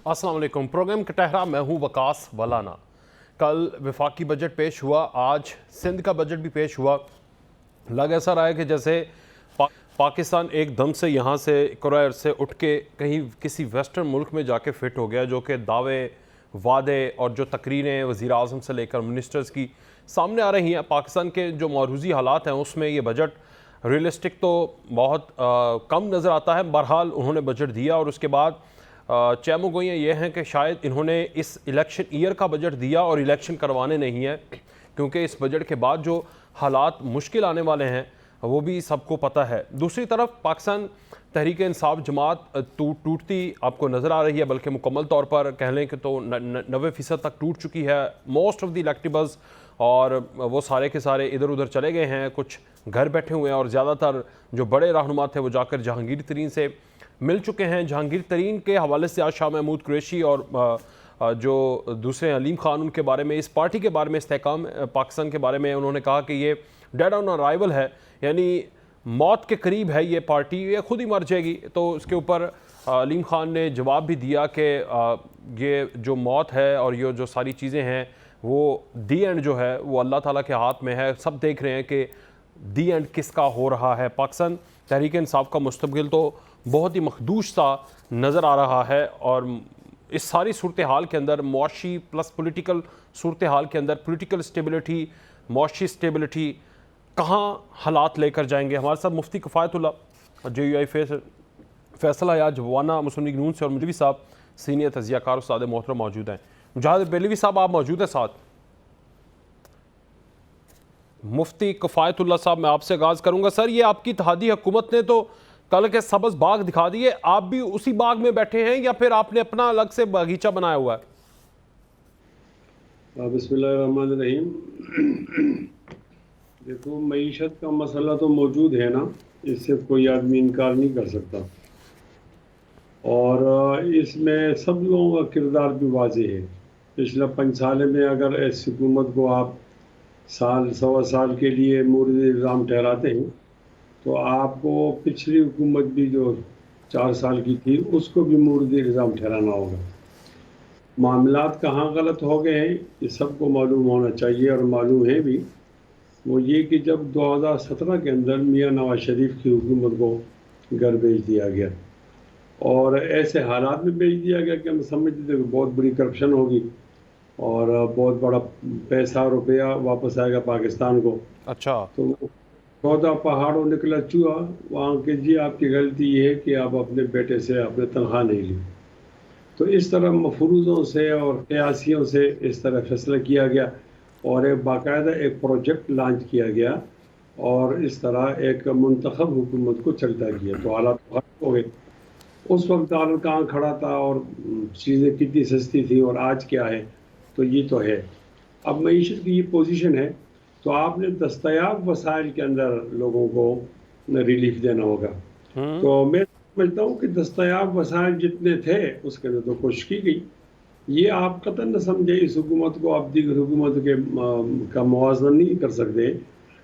السلام علیکم. پروگرام کٹہرا میں ہوں وقاص ولانا. کل وفاقی بجٹ پیش ہوا, آج سندھ کا بجٹ بھی پیش ہوا. لگ ایسا رہا ہے کہ جیسے پاکستان ایک دم سے یہاں سے قرائر سے اٹھ کے کہیں کسی ویسٹرن ملک میں جا کے فٹ ہو گیا, جو کہ دعوے وعدے اور جو تقریریں وزیر اعظم سے لے کر منسٹرز کی سامنے آ رہی ہیں. پاکستان کے جو معروضی حالات ہیں اس میں یہ بجٹ ریئلسٹک تو بہت کم نظر آتا ہے. بہرحال انہوں نے بجٹ دیا اور اس کے بعد چیمو گوئیاں یہ ہیں کہ شاید انہوں نے اس الیکشن ایئر کا بجٹ دیا اور الیکشن کروانے نہیں ہیں, کیونکہ اس بجٹ کے بعد جو حالات مشکل آنے والے ہیں وہ بھی سب کو پتہ ہے. دوسری طرف پاکستان تحریک انصاف جماعت ٹوٹتی آپ کو نظر آ رہی ہے, بلکہ مکمل طور پر کہہ لیں کہ تو 90% تک ٹوٹ چکی ہے. موسٹ آف دی الیکٹیبلز اور وہ سارے کے سارے ادھر ادھر چلے گئے ہیں, کچھ گھر بیٹھے ہوئے ہیں, اور زیادہ تر جو بڑے رہنما تھے وہ جا کر جہانگیر ترین سے مل چکے ہیں. جہانگیر ترین کے حوالے سے آج شاہ محمود قریشی اور جو دوسرے علیم خان ان کے بارے میں, اس پارٹی کے بارے میں, استحکام پاکستان کے بارے میں انہوں نے کہا کہ یہ ڈیڈ آن ارائیول ہے, یعنی موت کے قریب ہے یہ پارٹی, یہ خود ہی مر جائے گی. تو اس کے اوپر علیم خان نے جواب بھی دیا کہ یہ جو موت ہے اور یہ جو ساری چیزیں ہیں وہ دی اینڈ جو ہے وہ اللہ تعالیٰ کے ہاتھ میں ہے. سب دیکھ رہے ہیں کہ دی اینڈ کس کا ہو رہا ہے. پاکستان تحریک انصاف کا مستقبل تو بہت ہی مخدوش سا نظر آ رہا ہے, اور اس ساری صورتحال کے اندر معاشی پلس پولیٹیکل صورتحال کے اندر پولیٹیکل اسٹیبلٹی, معاشی اسٹیبلٹی کہاں حالات لے کر جائیں گے. ہمارے ساتھ مفتی کفایت اللہ JUI فیصل حیات وانا مسلم لیگ نون سے, اور مولوی صاحب سینئر تجزیہ کار استاد محترم موجود ہیں. مجاہد بیلوی صاحب آپ موجود ہیں ساتھ. مفتی کفایت اللہ صاحب میں آپ سے آغاز کروں گا. سر, یہ آپ کی اتحادی حکومت نے تو کل کے سبز باغ دکھا دیے, آپ بھی اسی باغ میں بیٹھے ہیں یا پھر آپ نے اپنا الگ سے باغیچہ بنایا ہوا ہے؟ بسم اللہ الرحمن الرحیم. دیکھو, معیشت کا مسئلہ تو موجود ہے نا, اس سے کوئی آدمی انکار نہیں کر سکتا, اور اس میں سب لوگوں کا کردار بھی واضح ہے. پچھلے 5 سال میں اگر اس حکومت کو آپ سال سوا سال کے لیے مورد الزام ٹھہراتے ہیں تو آپ کو پچھلی حکومت بھی جو 4 سال کی تھی اس کو بھی مورد الزام ٹھہرانا ہوگا. معاملات کہاں غلط ہو گئے ہیں یہ سب کو معلوم ہونا چاہیے, اور معلوم ہے بھی. وہ یہ کہ جب 2017 کے اندر میاں نواز شریف کی حکومت کو گھر بھیج دیا گیا, اور ایسے حالات میں بھیج دیا گیا کہ ہم سمجھتے تھے کہ بہت بڑی کرپشن ہوگی اور بہت بڑا پیسہ روپیہ واپس آئے گا پاکستان کو. اچھا, تو 14 پہاڑوں نکلا چوہا, وہاں کہ جی آپ کی غلطی یہ ہے کہ آپ اپنے بیٹے سے اپنے تنخواہ نہیں لی. تو اس طرح مفروضوں سے اور قیاسیوں سے اس طرح فیصلہ کیا گیا, اور ایک باقاعدہ ایک پروجیکٹ لانچ کیا گیا, اور اس طرح ایک منتخب حکومت کو چلتا کیا. تو حالات خراب ہو گئے. اس وقت ڈالر کہاں کھڑا تھا اور چیزیں کتنی سستی تھی, اور آج کیا ہے, تو یہ تو ہے. اب معیشت کی یہ پوزیشن ہے, تو آپ نے دستیاب وسائل کے اندر لوگوں کو ریلیف دینا ہوگا. تو میں سمجھتا ہوں کہ دستیاب وسائل جتنے تھے اس کے اندر تو کوشش کی گئی. یہ آپ قطعاً نہ سمجھے اس حکومت کو آپ دیگر حکومت کا موازنہ نہیں کر سکتے.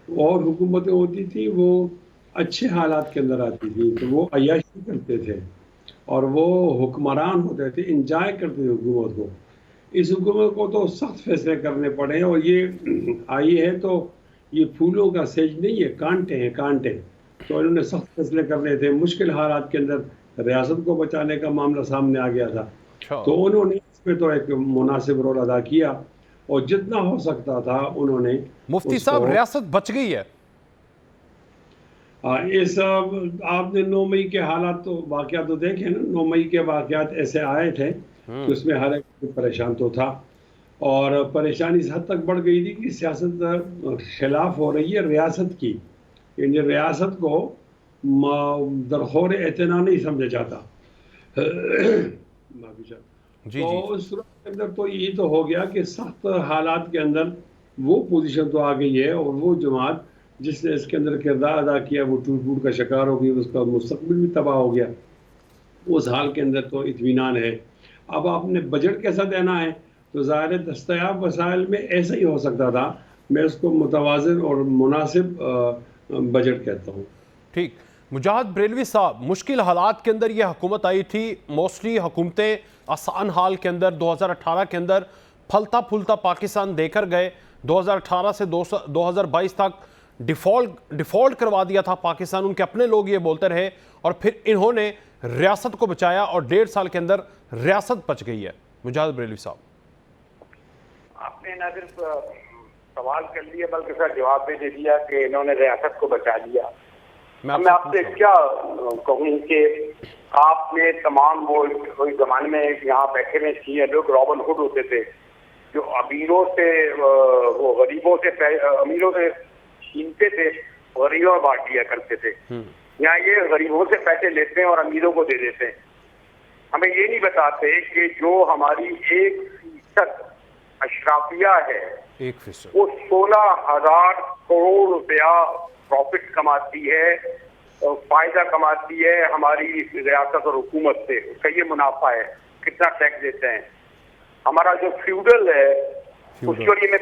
اور حکومتیں ہوتی تھیں وہ اچھے حالات کے اندر آتی تھیں تو وہ عیاشی کرتے تھے اور وہ حکمران ہوتے تھے, انجوائے کرتے تھے حکومت کو. اس حکومت کو تو سخت فیصلے کرنے پڑے, اور یہ آئی ہے تو یہ پھولوں کا سیج نہیں ہے, کانٹے ہیں کانٹے. تو انہوں نے سخت فیصلے کرنے تھے. مشکل حالات کے اندر ریاست کو بچانے کا معاملہ سامنے آ گیا تھا, تو انہوں نے اس پہ تو ایک مناسب رول ادا کیا, اور جتنا ہو سکتا تھا انہوں نے. مفتی صاحب, ریاست بچ گئی ہے. اس آپ نے 9 مئی کے حالات تو واقعات تو دیکھیں نا. 9 مئی کے واقعات ایسے آئے تھے کہ اس میں ہر ایک پریشان تو تھا, اور پریشانی اس حد تک بڑھ گئی تھی کہ سیاست خلاف ہو رہی ہے ریاست کی. یعنی ریاست کو درخور اعتنا نہیں سمجھا جاتا. تو اس صورت کے اندر تو یہی تو ہو گیا کہ سخت حالات کے اندر وہ پوزیشن تو آ گئی ہے, اور وہ جماعت جس نے اس کے اندر کردار ادا کیا وہ ٹوٹ پھوٹ کا شکار ہو گئی, اس کا مستقبل بھی تباہ ہو گیا. اس حال کے اندر تو اطمینان ہے. اب آپ نے بجٹ کیسا دینا ہے, تو ظاہر دستیاب وسائل میں ایسا ہی ہو سکتا تھا. میں اس کو متوازن اور مناسب بجٹ کہتا ہوں. ٹھیک, مجاہد بریلوی صاحب، مشکل حالات کے اندر یہ حکومت آئی تھی، موسٹلی حکومتیں آسان حال کے اندر 2018 کے اندر پھلتا پھولتا پاکستان دے کر گئے. 2018 سے 2022 تک ڈیفالٹ کروا دیا تھا پاکستان. ان کے اپنے لوگ یہ بولتے رہے اور پھر انہوں نے ریاست کو بچایا اور 1.5 سال کے اندر ریاست بچ گئی ہے. مجاہد بریلوی صاحب، آپ نے نہ صرف سوال کر لیا بلکہ سر جواب بھی دے دیا کہ انہوں نے ریاست کو بچا لیا. میں آپ سے کیا کہوں کہ آپ نے تمام وہ زمانے میں یہاں بیٹھے ہوئے تھے لوگ رابن ہوڈ ہوتے تھے جو امیروں سے وہ غریبوں سے امیروں سے چھینتے تھے، غریبوں میں بانٹ دیا کرتے تھے. یہاں یہ غریبوں سے پیسے لیتے ہیں اور امیروں کو دے دیتے ہیں. ہمیں یہ نہیں بتاتے کہ جو ہماری 1% اشرافیہ ہے 1% وہ 16,000 کروڑ روپیہ پروفٹ کماتی ہے، فائدہ کماتی ہے ہماری ریاست اور حکومت سے. اس کا یہ منافع ہے. کتنا ٹیکس دیتے ہیں. ہمارا جو فیوڈل ہے اس کے لیے میں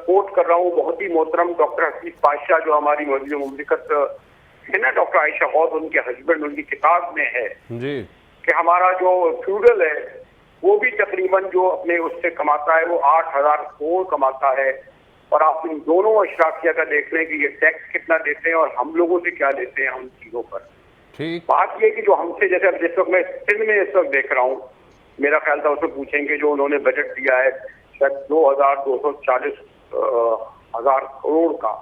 کوٹ کر رہا ہوں بہت ہی محترم ڈاکٹر حفیظ پاشا جو ہماری وزیر مملکت ہے نا ڈاکٹر عائشہ غوث، ان کے ہسبینڈ، ان کی کتاب میں ہے جی کہ ہمارا جو فیوڈل ہے وہ بھی تقریباً جو اپنے اس سے کماتا ہے وہ 8,000 کروڑ کماتا ہے. اور آپ ان دونوں اشرافیہ کا دیکھ لیں کہ یہ ٹیکس کتنا دیتے ہیں اور ہم لوگوں سے کیا لیتے ہیں ان چیزوں پر. بات یہ کہ جو ہم سے جیسے اب جس وقت میں سندھ میں اس وقت دیکھ رہا ہوں، میرا خیال تھا اسے پوچھیں گے جو انہوں نے بجٹ دیا ہے شاید 2,240 کروڑ کا،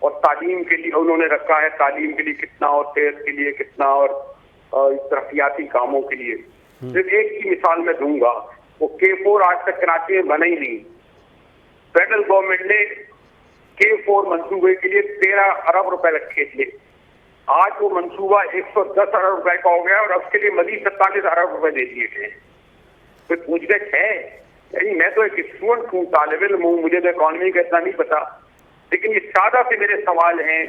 اور تعلیم کے لیے انہوں نے رکھا ہے تعلیم کے لیے کتنا اور صحت کے لیے کتنا اور ترقیاتی کاموں کے لیے. صرف ایک کی مثال میں دوں گا، وہ K4 آج تک کراچی میں بنا ہی نہیں. فیڈرل گورنمنٹ نے K4 منصوبے کے لیے 13 ارب روپے رکھے تھے. آج وہ منصوبہ 110 ارب روپے کا ہو گیا اور اس کے لیے مزید 47 ارب روپے دے دیے گئے. کوئی پوچھ گچھ ہے؟ یعنی میں تو ایک اسٹوڈنٹ ہوں، طالب علم ہوں، مجھے تو اکانومی کا اتنا نہیں پتا، لیکن یہ سادہ سے میرے سوال ہیں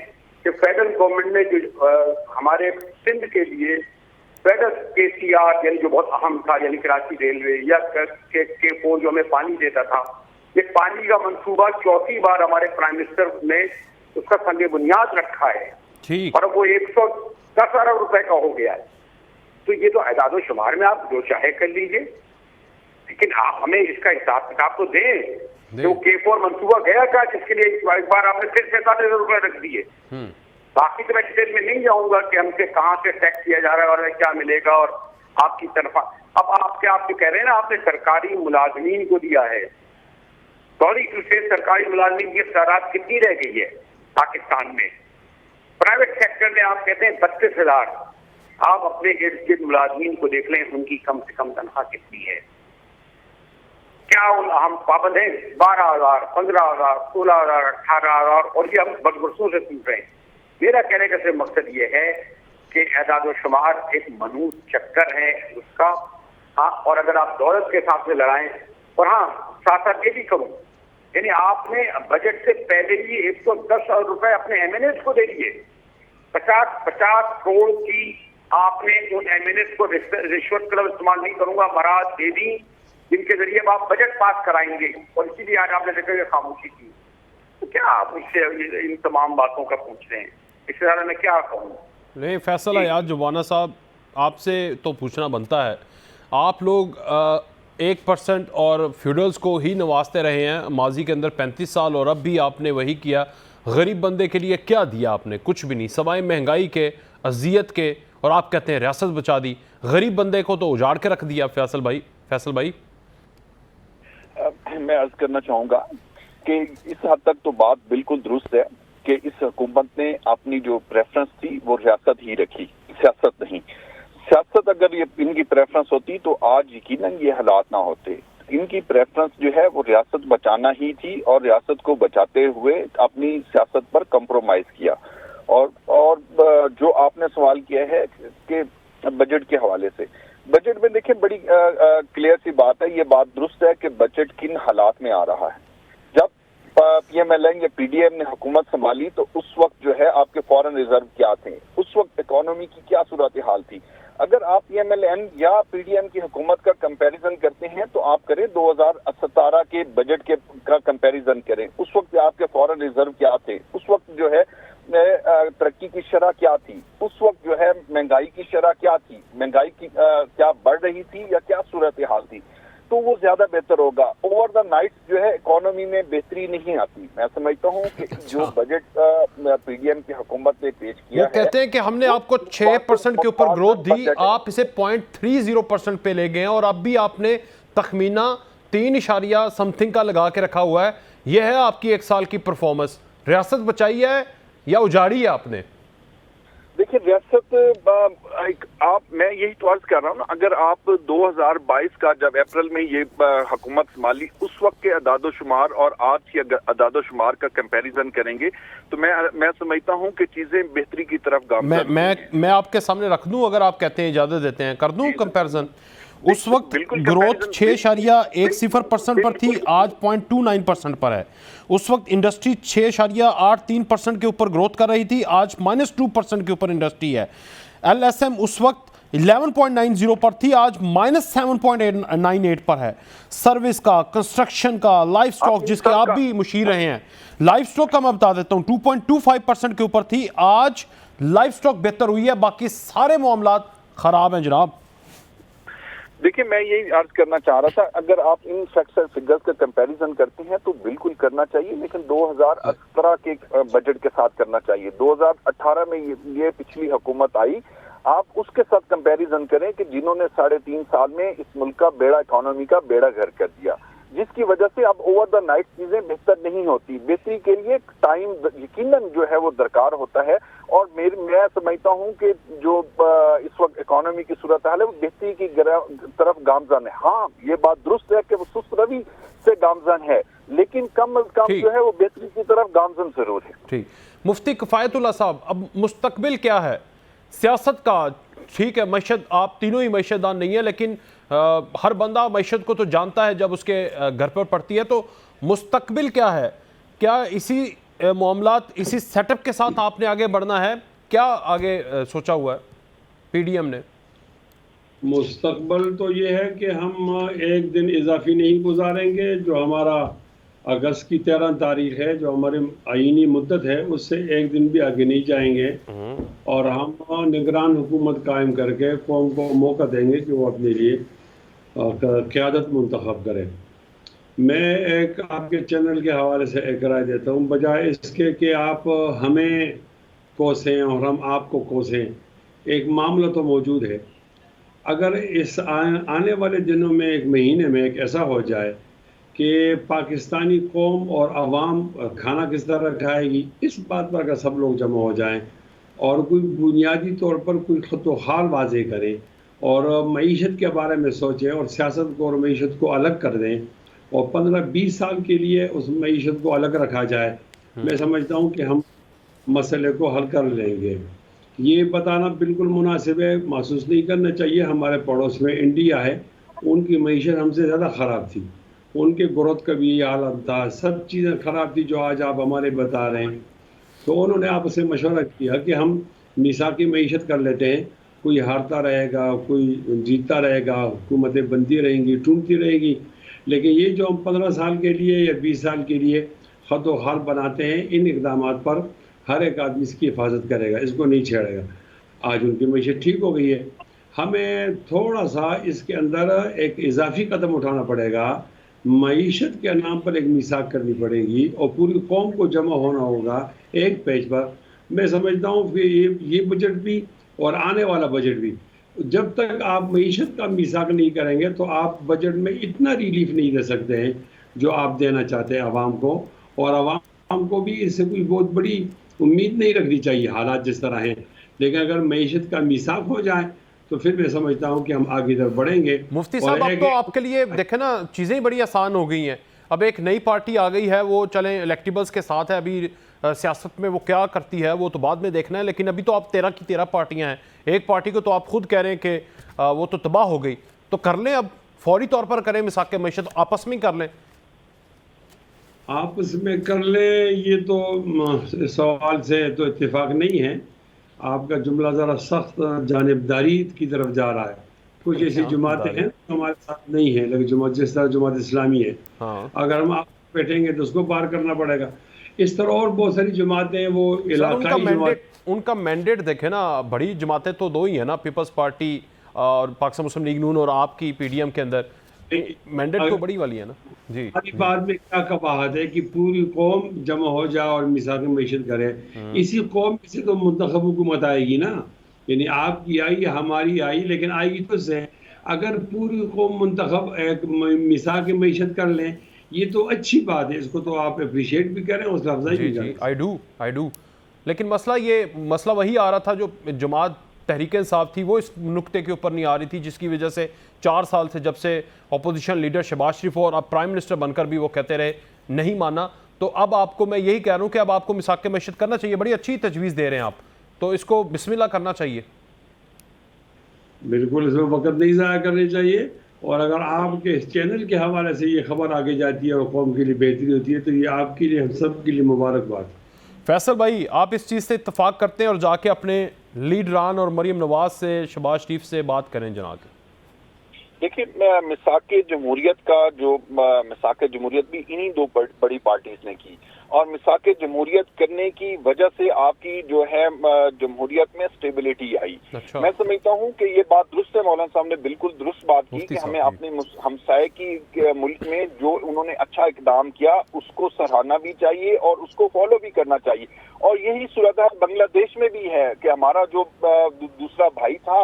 کہ فیڈرل گورنمنٹ نے جو ہمارے سندھ کے لیے فیڈرل KCR یعنی جو بہت اہم تھا، یعنی کراچی ریلوے یا K4 جو ہمیں پانی دیتا تھا، یہ پانی کا منصوبہ 4تھی بار ہمارے پرائم منسٹر نے اس کا سنگ بنیاد رکھا ہے اور اب وہ 110 ارب روپے کا ہو گیا ہے. تو یہ تو اعداد و شمار میں آپ جو چاہے کر لیجیے، لیکن آپ ہمیں اس کا حساب کتاب تو دیں. جو K4 منصوبہ گیا تھا جس کے لیے ایک بار آپ نے پھر 47 روپے رکھ دیے. باقی تو میں ڈیٹیل میں نہیں جاؤں گا کہ ہم سے کہاں سے ٹیکس کیا جا رہا ہے اور کیا ملے گا اور آپ کی تنخواہ. اب آپ کہہ رہے ہیں نا آپ نے سرکاری ملازمین کو دیا ہے. سوری ٹو سے سرکاری ملازمین کی تعداد کتنی رہ گئی ہے پاکستان میں؟ پرائیویٹ سیکٹر میں آپ کہتے ہیں 32,000. آپ اپنے ارد گرد ملازمین کو دیکھ لیں، ان کی کم سے کم تنخواہ کتنی ہے؟ کیا ہم پابند ہیں 12,000 15,000 16,000 18,000 اور یہ ہم برسوں سے سن رہے ہیں. میرا کہنے کا صرف مقصد یہ ہے کہ اعداد و شمار ایک منحوس چکر ہے اس کا. ہاں، اور اگر آپ دولت کے حساب سے لڑائیں، اور ہاں ساتھ ساتھ یہ بھی کروں، یعنی آپ نے بجٹ سے پہلے ہی 110 ارب روپے اپنے MNAs کو دے دیے. 50 کروڑ کی آپ نے ان MNAs کو رشوت کا استعمال نہیں کروں گا مراد دے دی جن کے ذریعے آپ بجٹ پاس کرائیں گے، اور اسی لیے آج آپ نے دیکھا کہ خاموشی کی. تو کیا آپ مجھ سے ان تمام باتوں کا پوچھ رہے ہیں؟ اس سے زیادہ میں کیا کہوں؟ نہیں، فیصل حیات جوانا صاحب، آپ سے تو پوچھنا بنتا ہے. آپ لوگ 1% اور فیوڈلز کو ہی نوازتے رہے ہیں ماضی کے اندر 35 سال، اور اب بھی آپ نے وہی کیا. غریب بندے کے لیے کیا دیا آپ نے؟ کچھ بھی نہیں، سوائے مہنگائی کے، اذیت کے، اور آپ کہتے ہیں ریاست بچا دی. غریب بندے کو تو اجاڑ کے رکھ دیا. فیصل بھائی میں عرض کرنا چاہوں گا کہ اس حد تک تو بات بالکل درست ہے کہ اس حکومت نے اپنی جو پریفرنس تھی وہ ریاست ہی رکھی، سیاست نہیں. سیاست اگر یہ ان کی پریفرنس ہوتی تو آج یقیناً یہ حالات نہ ہوتے. ان کی پریفرنس جو ہے وہ ریاست بچانا ہی تھی، اور ریاست کو بچاتے ہوئے اپنی سیاست پر کمپرومائز کیا. اور جو آپ نے سوال کیا ہے کہ بجٹ کے حوالے سے، بجٹ میں دیکھیں بڑی کلیئر سی بات ہے. یہ بات درست ہے کہ بجٹ کن حالات میں آ رہا ہے. جب PMLN یا PDM نے حکومت سنبھالی تو اس وقت جو ہے آپ کے فارن ریزرو کیا تھے، اس وقت اکانومی کی کیا صورتحال تھی. اگر آپ PMLN یا PDM کی حکومت کا کمپیریزن کرتے ہیں تو آپ کریں 2017 کے بجٹ کا کمپیریزن کریں. اس وقت آپ کے فارن ریزرو کیا تھے، اس وقت جو ہے ترقی کی شرح کیا تھی، اس وقت جو ہے مہنگائی کی شرح کیا تھی، مہنگائی کی کیا بڑھ رہی تھی یا کیا صورتحال تھی، تو وہ زیادہ بہتر ہوگا۔ اوور دا نائٹ جو ہے اکانومی میں بہتری نہیں آتی۔ میں سمجھتا ہوں کہ جو بجٹ پی ڈی ایم کی حکومت نے پیش کیا وہ کہتے ہیں کہ ہم نے آپ کو 6% کے اوپر گروتھ دی، آپ اسے 0.30% پہ لے گئے ہیں، اور اب بھی آپ نے تخمینہ 3 سم تھنگ کا لگا کے رکھا ہوا ہے۔ یہ ہے آپ کی 1 سال کی پرفارمنس۔ ریاست بچائی ہے یا اجاڑی ہے آپ نے؟ دیکھیں ریاست میں یہی تو عرض کر رہا ہوں نا، اگر آپ 2022 کا جب اپریل میں یہ حکومت سنبھالی اس وقت کے اعداد و شمار اور آج کے اعداد و شمار کا کمپیریزن کریں گے تو میں سمجھتا ہوں کہ چیزیں بہتری کی طرف گامزن میں آپ کے سامنے رکھ دوں، اگر آپ کہتے ہیں اجازت دیتے ہیں کر دوں کمپیریزن۔ اس وقت گروتھ 6.10% پر تھی، آج 0.29% پر ہے۔ اس وقت انڈسٹری 6.83% کے اوپر گروتھ کر رہی تھی، آج -2% کے اوپر انڈسٹری ہے۔ ایل ایس ایم اس وقت 11.90 پر تھی، آج -7.98 پر ہے۔ سروس کا، کنسٹرکشن کا، لائف سٹاک جس کے آپ بھی مشیر رہے ہیں، لائف سٹاک کا میں بتا دیتا ہوں 2.25% کے اوپر تھی، آج لائف سٹاک بہتر ہوئی ہے، باقی سارے معاملات خراب ہیں جناب۔ دیکھیں میں یہی عرض کرنا چاہ رہا تھا، اگر آپ ان فیکٹس اور فگرز کا کمپیریزن کرتے ہیں تو بالکل کرنا چاہیے، لیکن 2018 کے بجٹ کے ساتھ کرنا چاہیے۔ 2018 میں یہ پچھلی حکومت آئی، آپ اس کے ساتھ کمپیریزن کریں کہ جنہوں نے 3.5 سال میں اس ملک کا بیڑا، اکانومی کا بیڑا گھر کر دیا، جس کی وجہ سے اب اوور دا نائٹ چیزیں بہتر نہیں ہوتی۔ بہتری کے لیے ٹائم یقیناً جو ہے وہ درکار ہوتا ہے، اور میں سمجھتا ہوں کہ جو اس وقت اکانومی کی صورتحال ہے وہ بہتری کی طرف گامزن ہے۔ ہاں یہ بات درست ہے کہ وہ سست روی سے گامزن ہے، لیکن کم از کم جو ہے وہ بہتری کی طرف گامزن ضرور ہے۔ ٹھیک، مفتی کفایت اللہ صاحب، اب مستقبل کیا ہے سیاست کا؟ ٹھیک ہے معیشت، آپ تینوں ہی معیشت دان نہیں ہیں، لیکن ہر بندہ معیشت کو تو جانتا ہے جب اس کے گھر پر پڑتی ہے، تو مستقبل کیا ہے؟ کیا اسی معاملات، اسی سیٹ اپ کے ساتھ آپ نے آگے بڑھنا ہے؟ کیا آگے سوچا ہوا ہے پی ڈی ایم نے؟ مستقبل تو یہ ہے کہ ہم ایک دن اضافی نہیں گزاریں گے۔ جو ہمارا اگست کی 13 تاریخ ہے، جو ہماری آئینی مدت ہے، اس سے ایک دن بھی آگے نہیں جائیں گے، اور ہم نگران حکومت قائم کر کے قوم کو موقع دیں گے کہ وہ اپنے لیے قیادت منتخب کرے۔ میں ایک آپ کے چینل کے حوالے سے ایک رائے دیتا ہوں، بجائے اس کے کہ آپ ہمیں کوسیں اور ہم آپ کو کوسیں، ایک معاملہ تو موجود ہے۔ اگر اس آنے والے دنوں میں، ایک مہینے میں ایک ایسا ہو جائے کہ پاکستانی قوم اور عوام کھانا کس طرح کھائے گی، اس بات پر اگر سب لوگ جمع ہو جائیں اور کوئی بنیادی طور پر کوئی خط و حال واضح کریں اور معیشت کے بارے میں سوچیں اور سیاست کو اور معیشت کو الگ کر دیں، اور 15-20 سال کے لیے اس معیشت کو الگ رکھا جائے، میں سمجھتا ہوں کہ ہم مسئلے کو حل کر لیں گے۔ یہ بتانا بالکل مناسب ہے، محسوس نہیں کرنا چاہیے۔ ہمارے پڑوس میں انڈیا ہے، ان کی معیشت ہم سے زیادہ خراب تھی، ان کے گروتھ کا بھی یہ حالت تھا، سب چیزیں خراب تھی جو آج آپ ہمارے بتا رہے ہیں۔ تو انہوں نے آپ سے مشورہ کیا کہ ہم میثاقی معیشت کر لیتے ہیں، کوئی ہارتا رہے گا، کوئی جیتتا رہے گا، حکومتیں بنتی رہیں گی، ٹوٹتی رہیں گی، لیکن یہ جو ہم 15 سال کے لیے یا 20 سال کے لیے خط و حال بناتے ہیں، ان اقدامات پر ہر ایک آدمی اس کی حفاظت کرے گا، اس کو نہیں چھیڑے گا۔ آج ان کی معیشت ٹھیک ہو گئی ہے، ہمیں تھوڑا سا اس کے اندر ایک اضافی قدم اٹھانا پڑے گا، معیشت کے نام پر ایک میثاق کرنی پڑے گی اور پوری قوم کو جمع ہونا ہوگا ایک پیج پر۔ میں سمجھتا ہوں کہ یہ بجٹ بھی اور آنے والا بجٹ بھی، جب تک آپ معیشت کا میثاق نہیں کریں گے تو آپ بجٹ میں اتنا ریلیف نہیں دے سکتے ہیں جو آپ دینا چاہتے ہیں عوام کو، اور عوام کو بھی اس سے کوئی بہت بڑی امید نہیں رکھنی چاہیے حالات جس طرح ہیں۔ لیکن اگر معیشت کا میثاق ہو جائے تو پھر میں سمجھتا ہوں کہ ہم آگے ادھر بڑھیں گے۔ مفتی صاحب اب تو آپ کے لیے دیکھیں نا چیزیں بڑی آسان ہو گئی ہیں، اب ایک نئی پارٹی آ گئی ہے، وہ چلیں الیکٹیبلز کے ساتھ ہے، ابھی سیاست میں وہ کیا کرتی ہے وہ تو بعد میں دیکھنا ہے، لیکن ابھی تو آپ 13 کی 13 پارٹیاں ہیں، ایک پارٹی کو تو آپ خود کہہ رہے ہیں کہ وہ تو تباہ ہو گئی، تو کر لیں اب فوری طور پر کریں میثاق معیشت، آپس میں کر لیں۔ آپس میں کر لیں یہ تو سوال سے تو اتفاق نہیں ہے، آپ کا جملہ ذرا سخت جانبداری کی طرف جا رہا ہے۔ کچھ ایسی جماعتیں ہیں ہمارے ساتھ نہیں ہیں، لیکن جس طرح جماعت اسلامی ہے، اگر ہم آپ بیٹھیں گے تو اس کو پار کرنا پڑے گا۔ اس طرح اور بہت ساری جماعتیں ہیں، وہ علاقائی جماعت. ان کا مینڈیٹ دیکھیں نا، بڑی جماعتیں تو دو ہی ہیں نا، پیپلز پارٹی اور پاکستان مسلم لیگ نون اور آپ کی پی ڈی ایم کے اندر مینڈیٹ تو بڑی والی ہے نا. جی ہماری بات میں کیا قباحت ہے کہ پوری قوم جمع ہو جائے اور میثاق معیشت کرے. اسی قوم میں سے تو منتخب حکومت آئے گی نا، یعنی آپ کی آئی ہماری آئی، لیکن آئے گی تو سے اگر پوری قوم منتخب میثاق معیشت کر لیں، یہ تو اچھی بات ہے، اس کو تو آپ اپریشیٹ بھی کریں، اس افزائی بھی کریں. I do. لیکن مسئلہ وہی آ رہا تھا جو جماعت تحریک انصاف تھی، وہ اس نقطے کے اوپر نہیں آ رہی تھی، جس کی وجہ سے 4 سال سے جب سے اپوزیشن لیڈر شہباز شریف اور اب پرائم منسٹر بن کر بھی وہ کہتے رہے نہیں مانا. تو اب آپ کو میں یہی کہہ رہا ہوں کہ اب آپ کو میثاق معیشت کرنا چاہیے. بڑی اچھی تجویز دے رہے ہیں آپ، تو اس کو بسم اللہ کرنا چاہیے. بالکل اس میں وقت نہیں ضائع کرنے چاہیے، اور اگر آپ کے اس چینل کے حوالے سے یہ خبر آگے جاتی ہے اور قوم کے لیے بہتری ہوتی ہے تو یہ آپ کے لیے، ہم سب کے لیے مبارکباد. فیصل بھائی، آپ اس چیز سے اتفاق کرتے ہیں اور جا کے اپنے لیڈران اور مریم نواز سے، شہباز شریف سے بات کریں جناب. دیکھیے، میثاق جمہوریت کا جو میثاق جمہوریت بھی انہی دو بڑی پارٹیز نے کی، اور میثاق جمہوریت کرنے کی وجہ سے آپ کی جو ہے جمہوریت میں سٹیبلٹی آئی. میں سمجھتا ہوں کہ یہ بات درست ہے، مولانا صاحب نے بالکل درست بات کی کہ ہمیں اپنے ہمسائے کی ملک میں جو انہوں نے اچھا اقدام کیا اس کو سراہنا بھی چاہیے اور اس کو فالو بھی کرنا چاہیے. اور یہی صورتحال بنگلہ دیش میں بھی ہے کہ ہمارا جو دوسرا بھائی تھا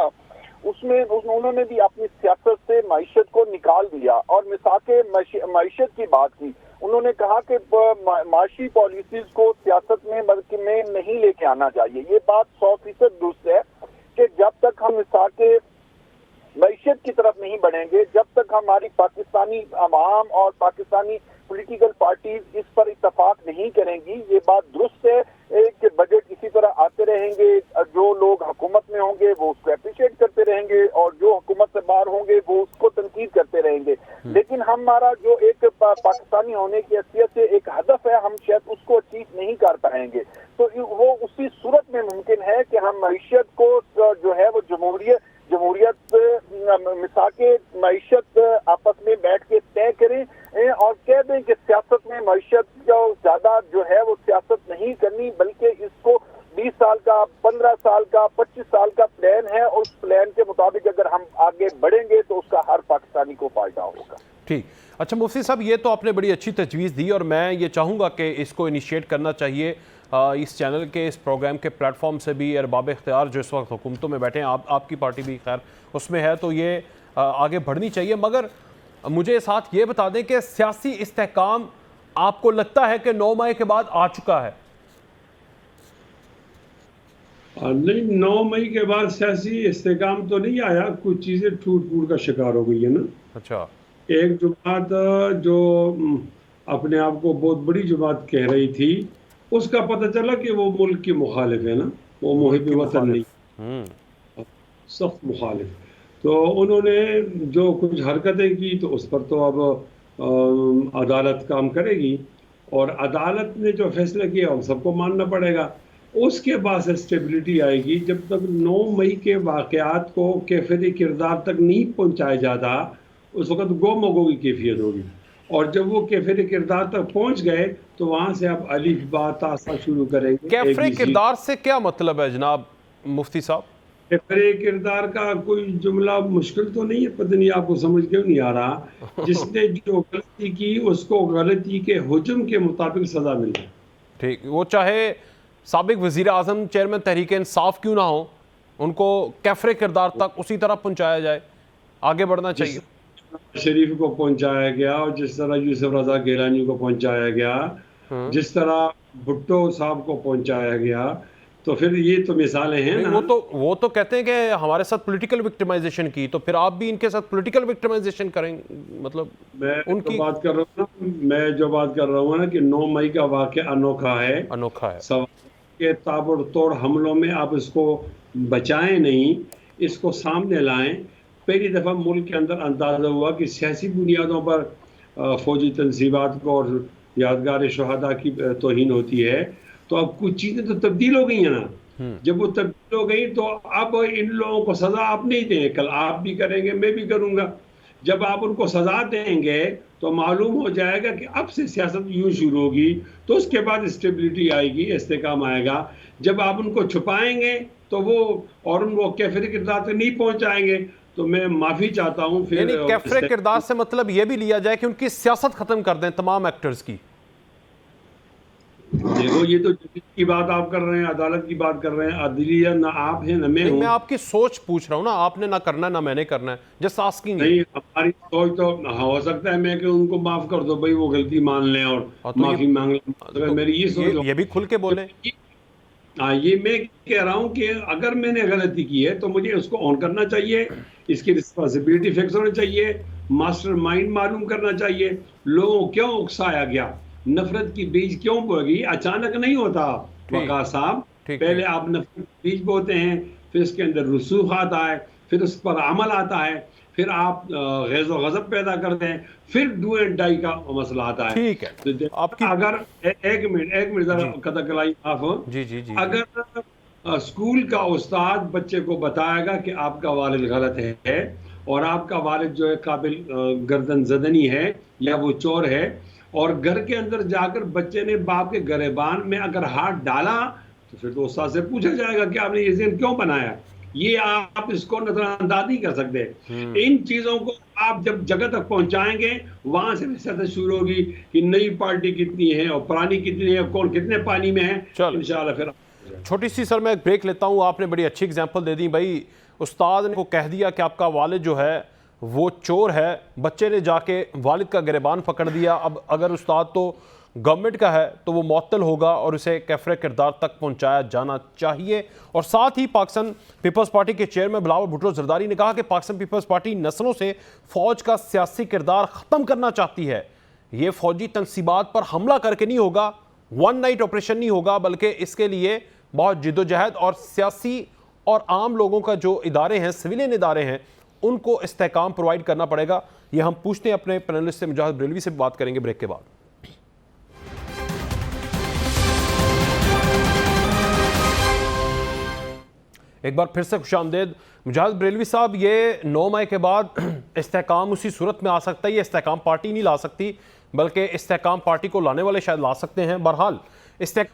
اس میں انہوں نے بھی اپنی سیاست سے معیشت کو نکال دیا اور میثاق معیشت کی بات کی. انہوں نے کہا کہ معاشی پالیسیز کو سیاست میں نہیں لے کے آنا چاہیے. یہ بات 100% درست ہے کہ جب تک ہم میثاق معیشت کی طرف نہیں بڑھیں گے، جب تک ہماری پاکستانی عوام اور پاکستانی پولیٹیکل پارٹیز اس پر اتفاق نہیں کریں گی. یہ بات درست ہے کہ بجٹ اسی طرح آتے رہیں گے، جو لوگ حکومت میں ہوں گے وہ اس کو اپریشیٹ کرتے رہیں گے اور جو حکومت سے باہر ہوں گے وہ اس کو تنقید کرتے رہیں گے. لیکن ہمارا جو ایک پاکستانی ہونے کی حیثیت سے ایک ہدف ہے، ہم شاید اس کو اچیو نہیں کر پائیں گے. تو وہ اسی صورت میں ممکن ہے کہ ہم معیشت کو جو ہے وہ جمہوریت میثاق معیشت آپس میں بیٹھ کے طے کریں اور کہہ دیں کہ سیاست میں معیشت جو زیادہ جو ہے وہ سیاست نہیں کرنی، بلکہ اس کو 20 سال کا، 15 سال کا، 25 سال کا پلان ہے، اور اس پلان کے مطابق اگر ہم آگے بڑھیں گے تو اس کا ہر پاکستانی کو فائدہ ہوگا. ٹھیک. اچھا مفتی صاحب، یہ تو آپ نے بڑی اچھی تجویز دی اور میں یہ چاہوں گا کہ اس کو انیشیٹ کرنا چاہیے اس چینل کے، اس پروگرام کے پلیٹ فارم سے بھی. ارباب اختیار جو اس وقت حکومتوں میں بیٹھے ہیں، آپ کی پارٹی بھی خیر اس میں ہے، تو یہ آگے بڑھنی چاہیے. مگر مجھے ساتھ یہ بتا دیں کہ سیاسی استحکام آپ کو لگتا ہے کہ 9 مئی کے بعد آ چکا ہے؟ نہیں، 9 مئی کے بعد سیاسی استحکام تو نہیں آیا، کچھ چیزیں ٹوٹ پھوٹ کا شکار ہو گئی ہے نا. اچھا. ایک جماعت جو اپنے آپ کو بہت بڑی جماعت کہہ رہی تھی، اس کا پتہ چلا کہ وہ ملک کی مخالف ہے نا، وہ محب وطن نہیں، سخت مخالف. تو انہوں نے جو کچھ حرکتیں کی تو اس پر تو اب عدالت کام کرے گی، اور عدالت نے جو فیصلہ کیا ہم سب کو ماننا پڑے گا. اس کے بعد اسٹیبلٹی آئے گی. جب تک 9 مئی کے واقعات کو کیفیت کردار تک نہیں پہنچایا جاتا، اس وقت گو مگو کی کیفیت ہوگی. اور جب وہ کیفیت کردار تک پہنچ گئے تو وہاں سے اب الف با تا سا شروع کریں گے. کیفیت کردار سے کیا مطلب ہے جناب مفتی صاحب؟ کیفیت کردار کا کوئی جملہ مشکل تو نہیں ہے، پتہ نہیں آپ کو سمجھ کیوں نہیں آ رہا. جس نے جو غلطی کی اس کو غلطی کے حکم کے مطابق سزا مل جائے. ٹھیک. وہ چاہے سابق وزیر اعظم، چیئرمین تحریک انصاف کیوں نہ ہو، ان کو کیفر کردار تک اسی طرح پہنچایا جائے، آگے بڑھنا چاہیے. شریف کو پہنچایا گیا، اور جس طرح یوسف رضا گیلانی کو پہنچایا گیا، جس طرح بھٹو صاحب کو پہنچایا گیا، تو پھر یہ تو مثالیں ہیں نا. وہ تو کہتے ہیں کہ ہمارے ساتھ پولیٹیکل وکٹمائزیشن کی، تو پھر آپ بھی ان کے ساتھ پولیٹیکل وکٹمائزیشن کریں گے. مطلب میں جو بات کر رہا ہوں نا کہ 9 مئی کا واقعہ انوکھا ہے. سوال کے تابڑ توڑ حملوں میں آپ اس کو بچائیں نہیں، اس کو سامنے لائیں. پہلی دفعہ ملک کے اندر اندازہ ہوا کہ سیاسی بنیادوں پر فوجی تنصیبات کو اور یادگار شہداء کی توہین ہوتی ہے، تو اب کچھ چیزیں تو تبدیل ہو گئی ہیں نا. جب وہ تبدیل ہو گئی تو اب ان لوگوں کو سزا آپ نہیں دیں، کل آپ بھی کریں گے، میں بھی کروں گا. جب آپ ان کو سزا دیں گے تو معلوم ہو جائے گا کہ اب سے سیاست یوں شروع ہوگی، تو اس کے بعد اسٹیبلٹی آئے گی، استحکام آئے گا. جب آپ ان کو چھپائیں گے تو وہ اور ان کو کیفر کردار تک نہیں پہنچائیں گے تو میں معافی چاہتا ہوں. پھر یعنی کیفر کردار سے مطلب یہ بھی لیا جائے کہ ان کی سیاست ختم کر دیں تمام ایکٹرز کی. دیکھو یہ تو جسٹس کی بات آپ کر رہے ہیں، عدالت کی بات کر رہے ہیں، عدلیہ نہ آپ ہیں نہ میں ہوں. میں آپ کی سوچ پوچھ رہا ہوں نا، آپ نے نہ کرنا نہ میں نے کرنا ہے. Just asking. نہیں، ہماری سوچ تو ہو سکتا ہے میں کہ ان کو معاف کر دو بھائی، وہ غلطی مان لیں اور معافی مانگ لیں. میری یہ سوچ، یہ بھی کھل کے بولیں. ہاں یہ میں کہہ رہا ہوں کہ اگر میں نے غلطی کی ہے تو مجھے اس کو آن کرنا چاہیے، اس کی رسپانسبلٹی فکس ہونا چاہیے، ماسٹر مائنڈ معلوم کرنا چاہیے، لوگوں کیوں اکسایا گیا، نفرت کی بیج کیوں بو گئی. اچانک نہیں ہوتا وقاص صاحب، پہلے آپ نفرت کی بیج بوتے ہیں، پھر اس کے اندر رسوخ آتا ہے، پھر اس پر عمل آتا ہے، پھر آپ غیظ و غضب پیدا کرتے ہیں، پھر ڈو اینڈ ڈائی کا مسئلہ آتا ہے. ٹھیک ہے. اگر ایک منٹ ذرا قطع کلائی آپ، اگر اسکول کا استاد بچے کو بتائے گا کہ آپ کا والد غلط ہے اور آپ کا والد جو ہے قابل گردن زدنی ہے یا وہ چور ہے، اور گھر کے اندر جا کر بچے نے باپ کے گریبان میں اگر ہاتھ ڈالا تو پھر تو استاد سے پوچھا جائے گا کہ آپ نے یہ ذہن کیوں بنایا. یہ آپ اس کو نظر انداز نہیں کر سکتے. ان چیزوں کو آپ جب جگہ تک پہنچائیں گے، وہاں سے سیاست شروع ہوگی کہ نئی پارٹی کتنی ہے اور پرانی کتنی ہے، کون کتنے پانی میں ہے. انشاءاللہ پھر چھوٹی سی سر میں ایک بریک لیتا ہوں. آپ نے بڑی اچھی اگزامپل دے دی بھائی. استاد نے کو کہہ دیا کہ آپ کا والد جو ہے وہ چور ہے، بچے نے جا کے والد کا گریبان پکڑ دیا. اب اگر استاد تو گورنمنٹ کا ہے تو وہ معطل ہوگا اور اسے کیفر کردار تک پہنچایا جانا چاہیے. اور ساتھ ہی پاکستان پیپلز پارٹی کے چیئرمین بلاول بھٹو زرداری نے کہا کہ پاکستان پیپلز پارٹی نسلوں سے فوج کا سیاسی کردار ختم کرنا چاہتی ہے. یہ فوجی تنصیبات پر حملہ کر کے نہیں ہوگا، ون نائٹ آپریشن نہیں ہوگا، بلکہ اس کے لیے بہت جد و جہد اور سیاسی اور عام لوگوں کا جو ادارے ہیں، سویلین ادارے ہیں، ان کو استحکام پرووائڈ کرنا پڑے گا. یہ ہم پوچھتے ہیں اپنے پینلسٹ سے. مجاہد بریلوی سے بات کریں گے بریک کے بعد. ایک بار پھر سے خوش آمدید. مجاہد بریلوی صاحب، یہ 9 مئی کے بعد استحکام اسی صورت میں آ سکتا ہے. یہ استحکام پارٹی نہیں لا سکتی، بلکہ استحکام پارٹی کو لانے والے شاید لا سکتے ہیں. بہرحال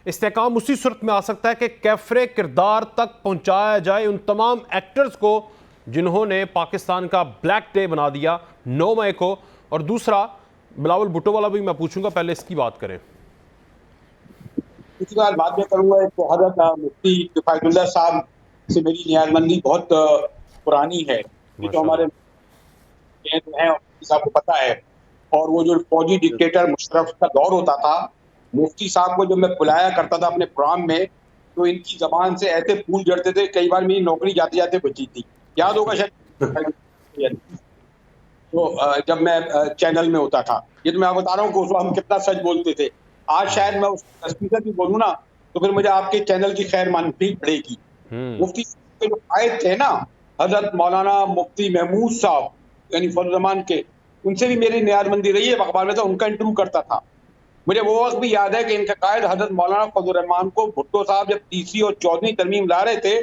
استحکام اسی صورت میں آ سکتا ہے کہ کیفر کردار تک پہنچایا جائے ان تمام ایکٹرز کو جنہوں نے پاکستان کا بلیک ڈے بنا دیا 9 مئی کو. اور دوسرا بلاول بھٹو والا بھی میں پوچھوں گا، پہلے اس کی بات کریں. کچھ بات میں کروں گا. ایک حضرت مفتی کفایت اللہ صاحب سے میری نیاز مندی بہت پرانی ہے، یہ تو ہمارے ہیں صاحب کو پتا ہے. اور وہ جو فوجی ڈکٹیٹر مشرف کا دور ہوتا تھا، مفتی صاحب کو جب میں بلایا کرتا تھا اپنے پروگرام میں تو ان کی زبان سے ایسے پھول جھڑتے تھے، کئی بار میری نوکری جاتے جاتے بچی تھی. یاد ہوگا شاید تو جب میں چینل میں ہوتا تھا. یہ تو میں آپ بتا رہا ہوں کہ اس وقت ہم کتنا سچ بولتے تھے. آج شاید میں اس اسپیکر بھی بولوں نا تو پھر مجھے آپ کے چینل کی خیر ماننی پڑے گی. مفتی صاحب کے جو قائد تھے نا، حضرت مولانا مفتی محمود صاحب یعنی فضل الرحمان کے، ان سے بھی میری نیاز مندی رہی ہے. اخبار میں تو ان کا انٹرویو کرتا تھا. مجھے وہ وقت بھی یاد ہے کہ ان کے قائد حضرت مولانا فضل الرحمان کو بھٹو صاحب جب 30ویں اور 14ویں ترمیم لا رہے تھے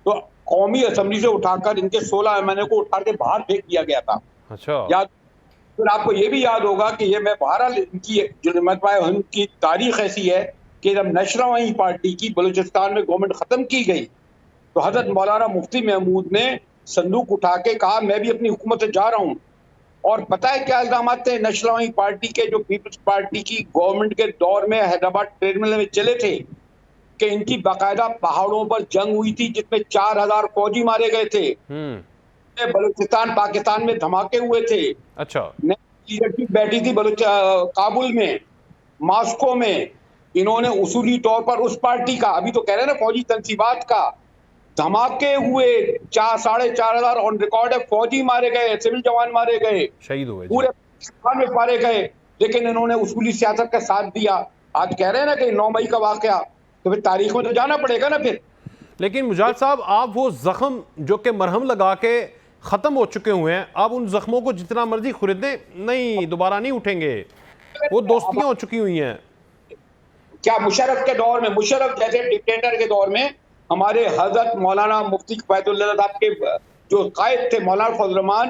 تو قومی اسمبلی سے اٹھا کر ان کے 16 ایم کو اٹھا کے باہر پھینک دیا گیا تھا. یاد پھر آپ کو یہ بھی یاد ہوگا کہ یہ میں بہرحال ان کی جو مطبع ہند کی تاریخ ایسی ہے کہ جب نشنائی پارٹی کی بلوچستان میں گورنمنٹ ختم کی گئی تو حضرت مولانا مفتی محمود نے صندوق اٹھا کے کہا میں بھی اپنی حکومت سے جا رہا ہوں. اور پتہ ہے کیا الزامات تھے نشنائی پارٹی کے جو پیپلز پارٹی کی گورنمنٹ کے دور میں حیدرآباد ٹرمینل میں چلے تھے کہ ان کی باقاعدہ پہاڑوں پر جنگ ہوئی تھی جس میں 4000 فوجی مارے گئے تھے. بلوچستان پاکستان میں دھماکے ہوئے تھے. اچھا لیڈرشپ بیٹھی تھی کابل میں، ماسکو میں. انہوں نے اصولی طور پر اس پارٹی کا، ابھی تو کہہ رہے ہیں نا فوجی تنصیبات کا، دھماکے ہوئے 4,500 آن ریکارڈ ہے، فوجی مارے گئے، سول جوان مارے گئے، شہید ہوئے، پورے پاکستان میں مارے گئے. لیکن انہوں نے اصولی سیاست کا ساتھ دیا. آج کہہ رہے ہیں نا کہ 9 مئی کا واقعہ، تو پھر تاریخ میں تو جانا پڑے گا نا پھر. لیکن مجاہد صاحب، آپ وہ زخم جو کہ مرہم لگا کے ختم ہو چکے ہوئے ہیں، آپ ان زخموں کو جتنا مرضی خریدیں نہیں، دوبارہ نہیں اٹھیں گے. وہ دوستیاں ہو چکی ہوئی ہیں. کیا مشرف کے دور میں، مشرف جیسے ڈکٹیٹر کے دور میں ہمارے حضرت مولانا مفتی کفایت اللہ صاحب کے جو قائد تھے مولانا فضل الرحمان،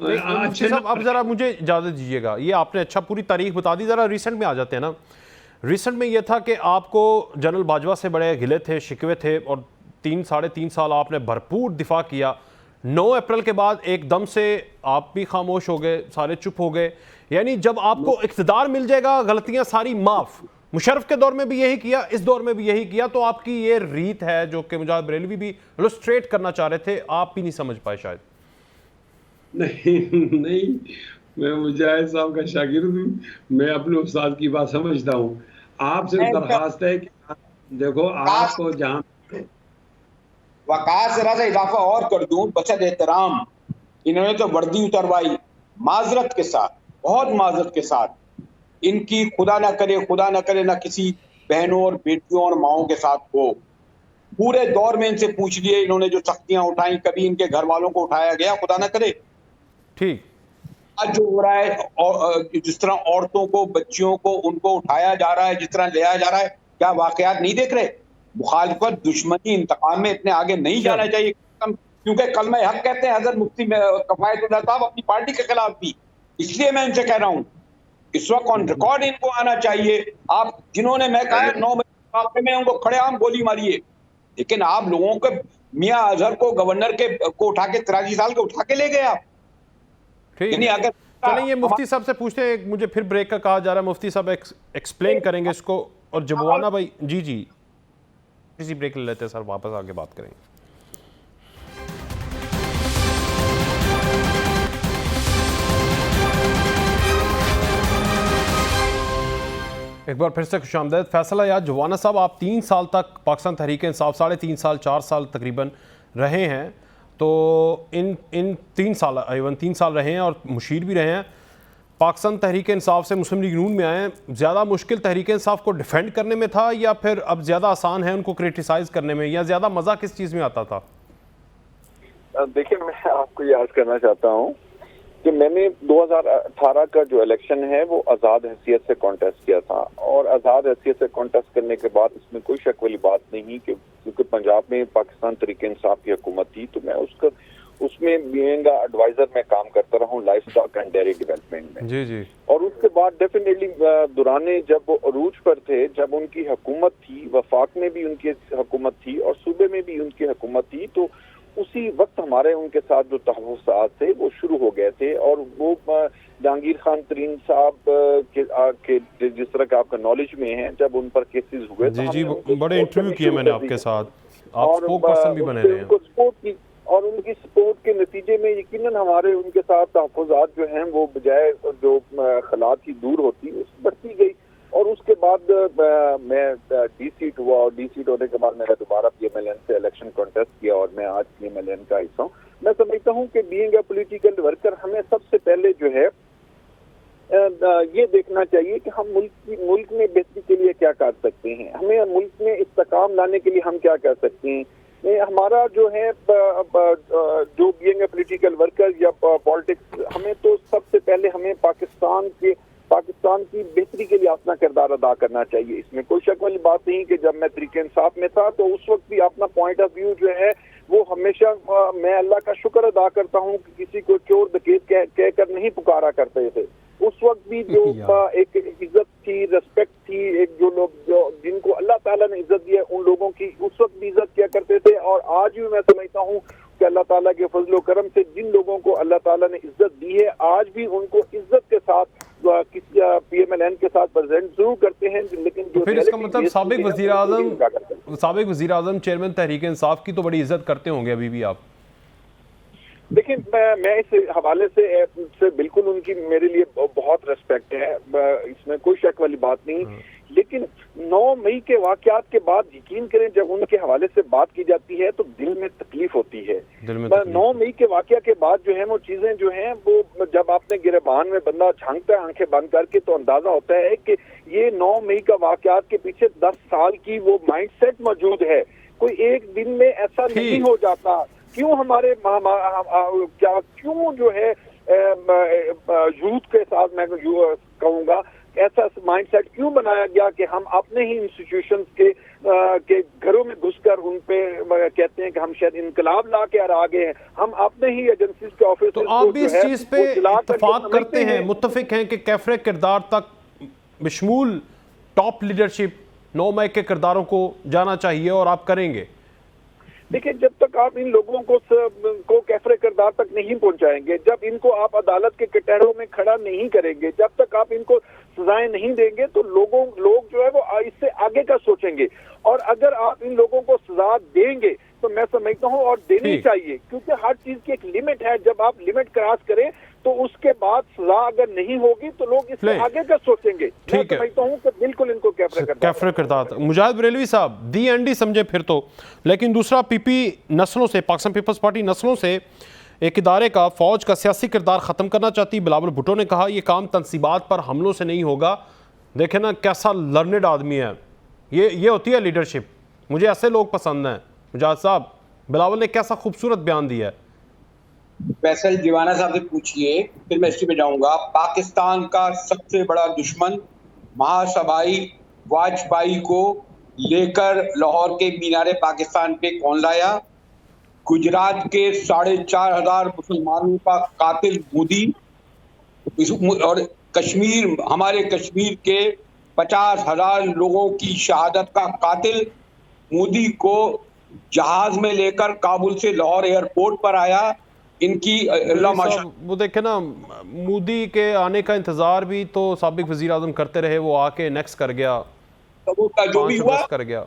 مفتی صاحب اب ذرا مجھے اجازت دیجیے گا, یہ آپ نے اچھا پوری تاریخ بتا دی, ذرا ریسنٹ میں آ جاتے ہیں نا. ریسنٹ میں یہ تھا کہ آپ کو جنرل باجوہ سے بڑے گلے تھے, شکوے تھے, اور 3.5 سال آپ نے بھرپور دفاع کیا. 9 اپریل کے بعد ایک دم سے آپ بھی خاموش ہو گئے, سارے چپ ہو گئے. یعنی جب آپ کو اقتدار مل جائے گا غلطیاں ساری معاف. مشرف کے دور میں بھی یہی کیا, اس دور میں بھی یہی کیا, تو آپ کی یہ ریت ہے جو کہ مجاہد بریلوی بھی السٹریٹ کرنا چاہ رہے تھے, آپ بھی نہیں سمجھ پائے شاید. نہیں, میں مجاہد صاحب کا شاگرد ہوں, میں اپنے استاد کی بات سمجھتا ہوں. آپ سے درخواست ہے کہ دیکھو آپ کو جہاں وقار ذرا سا اضافہ اور کر دوں, بچت احترام انہوں نے تو وردی اتروائی معذرت کے ساتھ, بہت معذرت کے ساتھ. ان کی خدا نہ کرے نہ کسی بہنوں اور بیٹیوں اور ماؤں کے ساتھ ہو. پورے دور میں ان سے پوچھ لیے, انہوں نے جو سختیاں اٹھائیں کبھی ان کے گھر والوں کو اٹھایا گیا, خدا نہ کرے. ٹھیک, آج جو ہو رہا ہے جس طرح عورتوں کو, بچیوں کو, ان کو اٹھایا جا رہا ہے, جس طرح لیا جا رہا ہے, کیا واقعات نہیں دیکھ رہے؟ مخالفت, دشمنی, انتقام میں اتنے آگے نہیں جانا چاہیے, کیونکہ کلمہ حق کہتے ہیں حضرت مفتی کفایت اللہ صاحب اپنی پارٹی کے خلاف بھی. اس لیے میں ان سے کہہ رہا ہوں اس وقت آن ریکارڈ ان کو آنا چاہیے. آپ جنہوں نے, میں کہا 9 واقعے میں ان کو کھڑے عام گولی ماریے, لیکن آپ لوگوں کو میاں اظہر کو گورنر کو اٹھا کے 83 سال کے اٹھا کے لے گئے آپ. ٹھیک, چلیں یہ مفتی صاحب سے پوچھتے ہیں, مجھے پھر بریک کا کہا جا رہا ہے, مفتی صاحب ایکسپلین کریں گے اس کو. اور جبوانا بھائی, جی اسی بریک لے لیتے ہیں سر, واپس آگے بات کریں گے. ایک بار پھر سے خوش آمدید. فیصلہ یاد جبوانا صاحب, آپ 3 سال تک پاکستان تحریک انصاف, 3.5 سال 4 سال تقریباً رہے ہیں, تو ان 3 سال رہے ہیں اور مشیر بھی رہے ہیں. پاکستان تحریک انصاف سے مسلم لیگ نون میں آئے ہیں, زیادہ مشکل تحریک انصاف کو ڈیفینڈ کرنے میں تھا, یا پھر اب زیادہ آسان ہے ان کو کریٹیسائز کرنے میں, یا زیادہ مزہ کس چیز میں آتا تھا؟ دیکھیں, میں آپ کو یاد کرنا چاہتا ہوں کہ میں نے 2018 کا جو الیکشن ہے وہ آزاد حیثیت سے کانٹیسٹ کیا تھا, اور آزاد حیثیت سے کانٹیسٹ کرنے کے بعد اس میں کوئی شک والی بات نہیں کہ کیونکہ پنجاب میں پاکستان تحریک انصاف کی حکومت تھی, تو میں اس میں بینگ ایڈوائزر میں کام کرتا رہا ہوں life stock and dairy development میں. جی. اور اس کے بعد ڈیفینیٹلی دوران جب وہ عروج پر تھے, جب ان کی حکومت تھی, وفاق میں بھی ان کی حکومت تھی اور صوبے میں بھی ان کی حکومت تھی, تو اسی وقت ہمارے ان کے ساتھ جو تحفظات تھے وہ شروع ہو گئے تھے. اور وہ جہانگیر خان ترین صاحب کے جس طرح کا آپ کا نالج میں ہے, جب ان پر کیسز ہوئے, جی بڑے انٹرویو کیے میں نے آپ کے ساتھ, آپ سپوک پرسن بھی بنے رہے ہیں, ان کو سپورٹ کی, اور ان کی سپورٹ کے نتیجے میں یقیناً ہمارے ان کے ساتھ تحفظات جو ہیں وہ بجائے جو خلات کی دور ہوتی اس بڑھتی گئی. اور اس کے بعد میں ڈی سیٹ ہوا, اور ڈی سیٹ ہونے کے بعد میں نے دوبارہ پی ایم ایل این سے الیکشن کانٹیسٹ کیا, اور میں آج پی ایم ایل این کا حصہ ہوں. میں سمجھتا ہوں کہ بینگ اے پولیٹیکل ورکر ہمیں سب سے پہلے جو ہے یہ دیکھنا چاہیے کہ ہم ملک میں بہتری کے لیے کیا کر سکتے ہیں, ہمیں ملک میں استحکام لانے کے لیے ہم کیا کر سکتے ہیں. ہمارا جو ہے جو بینگ اے پولیٹیکل ورکر یا پالیٹکس, ہمیں تو سب سے پہلے ہمیں پاکستان کی بہتری کے لیے اپنا کردار ادا کرنا چاہیے. اس میں کوئی شک والی بات نہیں کہ جب میں تحریک انصاف میں تھا تو اس وقت بھی اپنا پوائنٹ آف ویو جو ہے وہ ہمیشہ میں اللہ کا شکر ادا کرتا ہوں کہ کسی کو چور ڈکیت کہہ کر نہیں پکارا کرتے تھے. اس وقت بھی جو ایک عزت تھی, ریسپیکٹ تھی, ایک جو لوگ جن کو اللہ تعالیٰ نے عزت دی ہے ان لوگوں کی اس وقت بھی عزت کیا کرتے تھے. اور آج بھی میں سمجھتا ہوں کہ اللہ تعالیٰ کے فضل و کرم سے جن لوگوں کو اللہ تعالیٰ نے عزت دی ہے, آج بھی ان کو عزت کے ساتھ پی ایم ایل این کے ساتھ پریزنٹ ضرور کرتے ہیں. لیکن جو پھر اس کا مطلب سابق وزیر اعظم چیئرمین تحریک انصاف کی تو بڑی عزت کرتے ہوں گے ابھی بھی آپ؟ دیکھیں, میں اس حوالے سے بالکل ان کی میرے لیے بہت ریسپیکٹ ہے, اس میں کوئی شک والی بات نہیں. لیکن 9 مئی کے واقعات کے بعد یقین کریں جب ان کے حوالے سے بات کی جاتی ہے تو دل میں تکلیف ہوتی ہے. 9 مئی کے واقعہ کے بعد جو ہے وہ چیزیں جو ہیں وہ جب آپ نے گریبان میں بندہ جھانکتا ہے آنکھیں بند کر کے تو اندازہ ہوتا ہے کہ یہ 9 مئی کا واقعات کے پیچھے 10 سال کی وہ مائنڈ سیٹ موجود ہے. کوئی ایک دن میں ایسا نہیں ہو جاتا. کیوں ہمارے کیوں جو ہے یوتھ کے ساتھ میں کہوں گا ایسا مائنڈ سیٹ کیوں بنایا گیا کہ ہم اپنے ہی انسٹیٹیوشنز کے گھروں میں گھس کر ان پہ کہتے ہیں کہ ہم شاید انقلاب لا کے آ گئے ہیں. ہم اپنے ہی ایجنسیز کے آفیسز تو آپ بھی اس چیز پہ اتفاق کرتے ہیں, متفق ہیں کہ کیفر کردار تک بشمول ٹاپ لیڈرشپ 9 مئی کے کرداروں کو جانا چاہیے اور آپ کریں گے؟ دیکھیں, جب تک آپ ان لوگوں کو کیفر کردار تک نہیں پہنچائیں گے, جب ان کو آپ عدالت کے کٹہروں میں کھڑا نہیں کریں گے, جب تک آپ ان کو سزائیں نہیں دیں گے تو لوگ جو ہے وہ اس سے آگے کا سوچیں گے. اور اگر آپ ان لوگوں کو سزا دیں گے تو میں سمجھتا ہوں اور دینی چاہیے, کیونکہ ہر چیز کی ایک لمٹ ہے. جب آپ لمٹ کراس کریں تو اس کے بعد سزا اگر نہیں ہوگی تو لوگ اس سے آگے کا سوچیں گے. میں سمجھتا ہوں کہ بالکل ان کو کیفر کردار. مجاہد بریلوی صاحب, دی این ڈی سمجھے پھر تو, لیکن دوسرا پی پی نسلوں سے, پاکستان پیپلز پارٹی نسلوں سے ایک ادارے کا, فوج کا سیاسی کردار ختم کرنا چاہتی. بلاول بھٹو نے کہا یہ کام تنصیبات پر حملوں سے نہیں ہوگا. دیکھیں نا کیسا لرنڈ آدمی ہے, یہ ہوتی ہے لیڈرشپ. مجھے ایسے لوگ پسند ہیں. مجاہد صاحب, بلاول نے کیسا خوبصورت بیان دیا ہے. فیصل جیوانہ صاحب سے پوچھئے, پھر میں ہسٹری میں جاؤں گا. پاکستان کا سب سے بڑا دشمن مہاسبھائی واجپئی کو لے کر لاہور کے مینار پاکستان پہ کون لایا؟ گجرات کے 4,500 مسلمانوں کا قاتل مودی, اور کشمیر, ہمارے کشمیر کے 50,000 لوگوں کی شہادت کا قاتل مودی کو جہاز میں لے کر کابل سے لاہور ایئرپورٹ پر آیا. ان کی اللہ ماشاء وہ دیکھیں نا, مودی کے آنے کا انتظار بھی تو سابق وزیر اعظم کرتے رہے, وہ آ کے نیکس کر گیا, جو بھی ہوا کر گیا.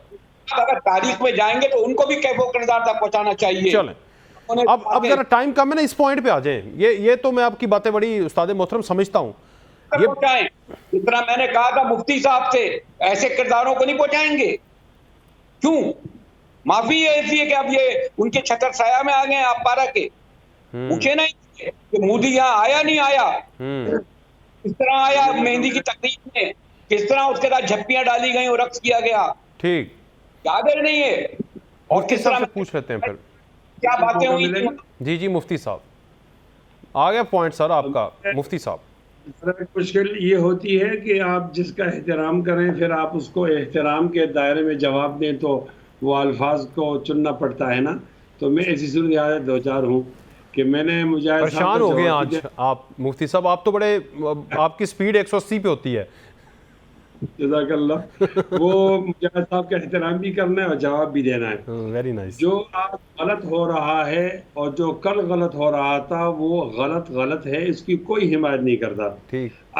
اگر تاریخ میں جائیں گے تو ان کو بھی کیفر کردار تک پہنچانا چاہیے. چلیں اب ذرا ٹائم کم ہے نا, اس پوائنٹ پہ آ جائیں. یہ تو میں آپ کی باتیں بڑی استاد محترم سمجھتا ہوں. جس طرح میں نے کہا تھا مفتی صاحب سے, ایسے کرداروں کو نہیں پہنچائیں گے. کیوں؟ معافی ایسی ہے کہ اب یہ ان کے چھتر سایہ میں آ گئے ہیں. آپ پارا کے پوچھے نہیں کہ مودی یہاں آیا نہیں آیا, کس طرح آیا مہندی کی تقریب میں, کس طرح اس کے ساتھ جھپیاں ڈالی گئی اور رقص کیا گیا. ٹھیک, یاد ہے نہیں ہے؟ اور کس طرح پوچھ لیتے ہیں پھر کیا باتیں ہوئی تھی. جی مفتی صاحب آ گیا پوائنٹ سر آپ کا. مفتی صاحب, مشکل یہ ہوتی ہے کہ آپ جس کا احترام کریں پھر آپ اس کو احترام کے دائرے میں جواب دیں تو وہ الفاظ کو چننا پڑتا ہے نا. تو میں ایسی صورتحال دوچار ہوں کہ میں نے مجاہد پریشان ہو گئے آج آپ مفتی صاحب. آپ تو بڑے, آپ کی سپیڈ 180 پہ ہوتی ہے. جزاک اللہ. وہ مجاہد صاحب کا احترام بھی کرنا ہے اور جواب بھی دینا ہے. Very nice. جو آج غلط ہو رہا ہے اور جو کل غلط ہو رہا تھا وہ غلط ہے, اس کی کوئی حمایت نہیں کرتا.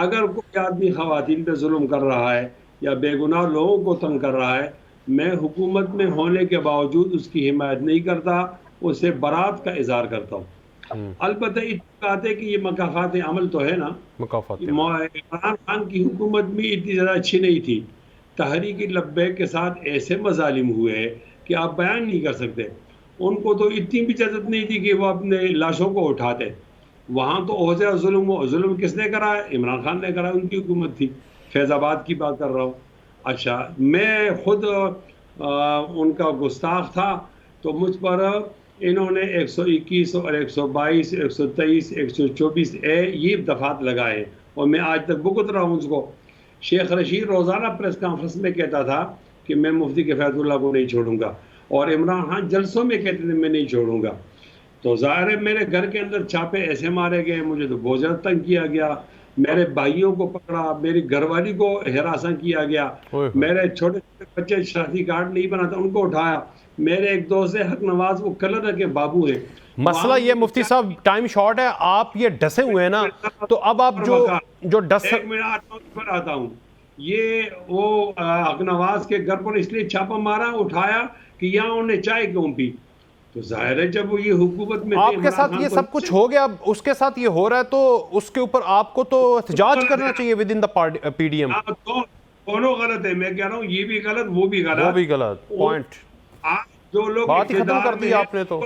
اگر کوئی آدمی خواتین پہ ظلم کر رہا ہے یا بے گناہ لوگوں کو تنگ کر رہا ہے, میں حکومت میں ہونے کے باوجود اس کی حمایت نہیں کرتا, اسے برات کا اظہار کرتا ہوں. البتہ اتفاق ہے کہ یہ مکافات عمل تو ہے نا. عمران خان کی حکومت میں اتنی زیادہ اچھی نہیں تھی. تحریک لبیک کے ساتھ ایسے مظالم ہوئے ہیں کہ آپ بیان نہیں کر سکتے. ان کو تو اتنی بھی اجازت نہیں تھی کہ وہ اپنے لاشوں کو اٹھاتے. وہاں تو عہدہ ظلم کس نے کرا ہے؟ عمران خان نے کرا, ان کی حکومت تھی. فیض آباد کی بات کر رہا ہوں. اچھا, میں خود ان کا گستاخ تھا تو مجھ پر انہوں نے 121 اور 122 123 124 یہ دفعات لگائے اور میں آج تک بھگت رہا ہوں اس کو. شیخ رشید روزانہ پریس کانفرنس میں کہتا تھا کہ میں مفتی کے فیض اللہ کو نہیں چھوڑوں گا, اور عمران خان جلسوں میں کہتے تھے میں نہیں چھوڑوں گا. تو ظاہر ہے میرے گھر کے اندر چھاپے ایسے مارے گئے, مجھے تو بہت زیادہ تنگ کیا گیا, میرے بھائیوں کو پکڑا, میری گھر والی کو ہراساں کیا گیا, میرے چھوٹے چھوٹے بچے شناختی کارڈ نہیں بناتا ان کو اٹھایا. میرے ایک دوست ہے حق نواز, وہ کلر کے بابو ہیں. مسئلہ یہ مفتی صاحب ٹائم شارٹ ہے, آپ یہ ڈسے ہوئے ہیں نا, تو اب آپ جو ڈس, ایک منٹ پر آتا ہوں. یہ وہ حق نواز کے گھر پر اس لیے چھاپا مارا, اٹھایا کہ یہاں انہوں نے چائے کیوں پی. تو ظاہر ہے جب وہ یہ حکومت میں آپ کے ساتھ یہ سب کچھ ہو گیا, اب اس کے ساتھ یہ ہو رہا ہے تو اس کے اوپر آپ کو تو احتجاج کرنا چاہیے within the P D M. دونوں غلط ہے, میں کہہ رہا ہوں یہ بھی غلط وہ بھی غلط. پوائنٹ جو لوگ بات ہی ختم کر دی آپ نے. تو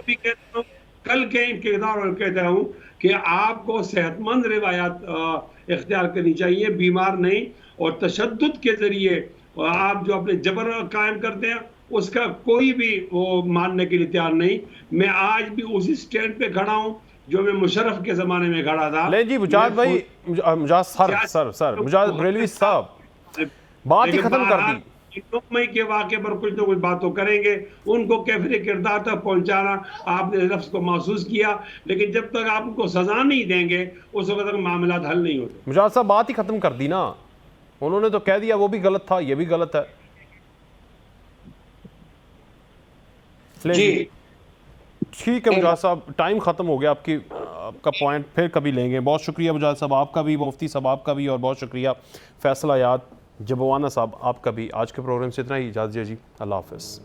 کل کے کردار اور کہتا ہوں کہ آپ کو صحت مند روایات اختیار کرنی چاہیے, بیمار نہیں. اور تشدد کے ذریعے آپ جو اپنے جبر قائم کرتے ہیں اس کا کوئی بھی وہ ماننے کے لیے تیار نہیں. میں آج بھی اسی سٹینڈ پہ کھڑا ہوں جو میں مشرف کے زمانے میں کھڑا تھا. لیں جی مجاہد بھائی، مجاہد بریلوی صاحب بات ہی ختم کر دی. 9 مئی کے واقعے پر کچھ نہ کچھ بات تو کریں گے. ان کو کیفر کردار تک پہنچانا آپ نے لفظ کو محسوس کیا، لیکن جب تک آپ ان کو سزا نہیں دیں گے اس وقت تک معاملات حل نہیں ہوتے. مجاہد صاحب بات ہی ختم کر دی نا، انہوں نے تو کہہ دیا وہ بھی غلط تھا یہ بھی غلط ہے. جی ٹھیک ہے مجاہد صاحب، ٹائم ختم ہو گیا. آپ کا پوائنٹ پھر کبھی لیں گے. بہت شکریہ مجاہد صاحب آپ کا بھی، مفتی صاحب آپ کا بھی، اور بہت شکریہ فیصل حیات جبوانہ صاحب آپ کا بھی. آج کے پروگرام سے اتنا ہی، اجازت دیجیے جی، اللہ حافظ.